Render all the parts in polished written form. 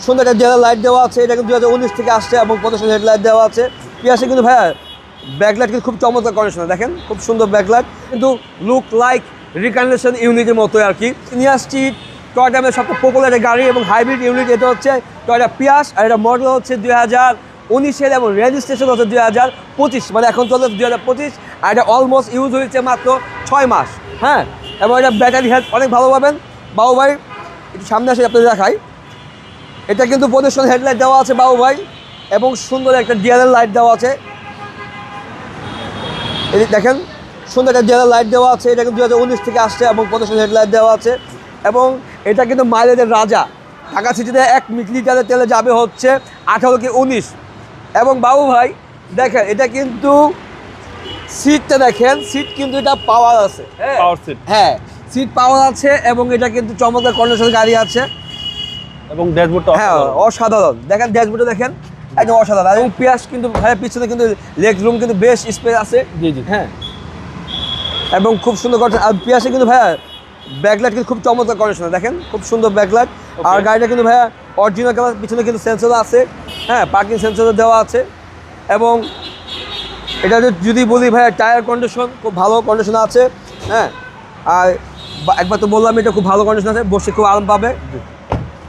সুন্দর একটা DRL light দেওয়া আছে। এটা কিন্তু 2019 থেকে আসছে এবং প্রদর্শনী হেডলাইট দেওয়া আছে। পিয়াসে কিন্তু ভাইয়া ব্যাকলাইট কিন্তু খুব চমৎকার কন্ডিশনে, দেখেন খুব সুন্দর ব্যাকলাইট, কিন্তু লুক লাইক রিকন্ডিশন ইউনিটের মতো আর কি। নিয়ে আসছি টয়টামের সবচেয়ে পপুলার একটা গাড়ি এবং হাইব্রিড ইউনিট। এটা হচ্ছে টয়টা পিয়াস, আর এটা মডেল হচ্ছে 2019-এর এবং রেজিস্ট্রেশন হচ্ছে 2025, মানে এখন চলছে 2025। আর এটা অলমোস্ট ইউজ হয়েছে মাত্র 6 মাস। হ্যাঁ, এবং এটা ব্যাটারি হেলথ অনেক ভালো পাবেন। বাবু ভাই একটু সামনে আসে আপনাদের দেখাই। এটা কিন্তু প্রদর্শন হেডলাইট দেওয়া আছে বাবু ভাই, এবং সুন্দর একটা ডিআরএল লাইট দেওয়া আছে। এই দেখেন সুন্দর একটা ডিআরএল লাইট দেওয়া আছে। এটা কিন্তু 2019 থেকে আসছে এবং প্রদর্শনী হেডলাইট দেওয়া আছে। এবং এটা কিন্তু মাইলেজের রাজা। ঢাকা সিটিতে 1 লিটারের তেলে যাবে হচ্ছে 18 কি 19। এবং বাবু ভাই দেখেন এটা কিন্তু সিটটা দেখেন, সিট কিন্তু এটা পাওয়ার আছে। পাওয়ার সিট, হ্যাঁ সিট পাওয়ার আছে, এবং এটা কিন্তু চমৎকার কন্ডিশনের গাড়ি আছে। এবং ড্যাশবোর্ডটা হ্যাঁ অসাধারণ, দেখেন ড্যাশবোর্ডে দেখেন একদম অসাধারণ। এবং পিয়াস কিন্তু ভাইয়ের পিছনে কিন্তু লেগ রুম কিন্তু বেশ স্পেস আছে। জি জি, হ্যাঁ, এবং খুব সুন্দর কন্ডিশন। আর পিয়াসে কিন্তু ভাইয়া ব্যাকলাইট কিন্তু খুব চমৎকার কন্ডিশনে, দেখেন খুব সুন্দর ব্যাকলাইট। আর গাড়িটা কিন্তু ভাইয়া অরিজিনাল কালার, পিছনে কিন্তু সেন্সর আছে। হ্যাঁ, পার্কিং সেন্সরও দেওয়া আছে। এবং এটা যদি বলি ভাইয়া টায়ার কন্ডিশন খুব ভালো কন্ডিশন আছে। হ্যাঁ, আর একবার তো বললাম এটা খুব ভালো কন্ডিশন আছে, বসে খুব আরাম পাবে।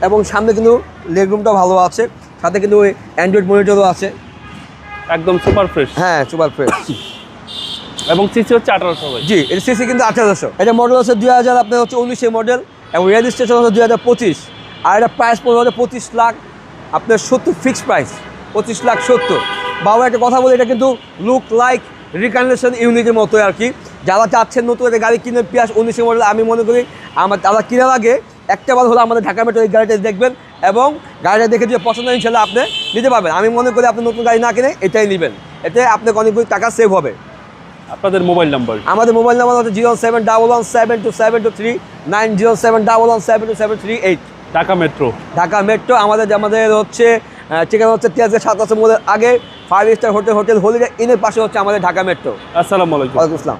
এবং সামনে কিন্তু লেগ রুমটাও ভালো আছে, সাথে কিন্তু ওই অ্যান্ড্রয়েড মনিটরও আছে, একদম সুপার ফ্রেশ। হ্যাঁ সুপার ফ্রেশ। এবং সিসি হচ্ছে 1800 ভাই। জি, এটা সিসি কিন্তু 1800। এটা মডেল হচ্ছে 2000 আপনার হচ্ছে 19-এর মডেল, এবং রেজিস্ট্রেশন হচ্ছে 2025। আর এটা প্রাইস পড়বে হচ্ছে 25 লাখ আপনার 70, ফিক্সড প্রাইস 25 লাখ 70। বাবা একটা কথা বলি, এটা কিন্তু লুক লাইক রিকন্ডিশন ইউনিটের মতো আর কি। যারা চাচ্ছেন নতুন একটা গাড়ি কিনে পিয়াস 19-এর মডেল, আমি মনে করি তারা কেনার আগে একটা বার হলো আমাদের ঢাকা মেট্রো এই গাড়িটা দেখবেন, এবং গাড়িটা দেখে যে পছন্দ হয় ইনশাল্লাহ আপনি নিতে পারবেন। আমি মনে করি আপনি নতুন গাড়ি না কিনে এটাই নেবেন, এতে আপনাকে অনেকগুলো টাকা সেভ হবে। আপনাদের মোবাইল নাম্বার? আমাদের মোবাইল নাম্বার হচ্ছে 0711727239, 0711727238। ঢাকা মেট্রো। ঢাকা মেট্রো। আমাদের হচ্ছে ঠিকানা হচ্ছে তেজগাঁ 7 মোড়ের আগে 5 স্টার হোটেল হলিডে ইনের পাশে হচ্ছে আমাদের ঢাকা মেট্রো। আসসালামু আলাইকুম। ওয়ালাইকুম আসসালাম।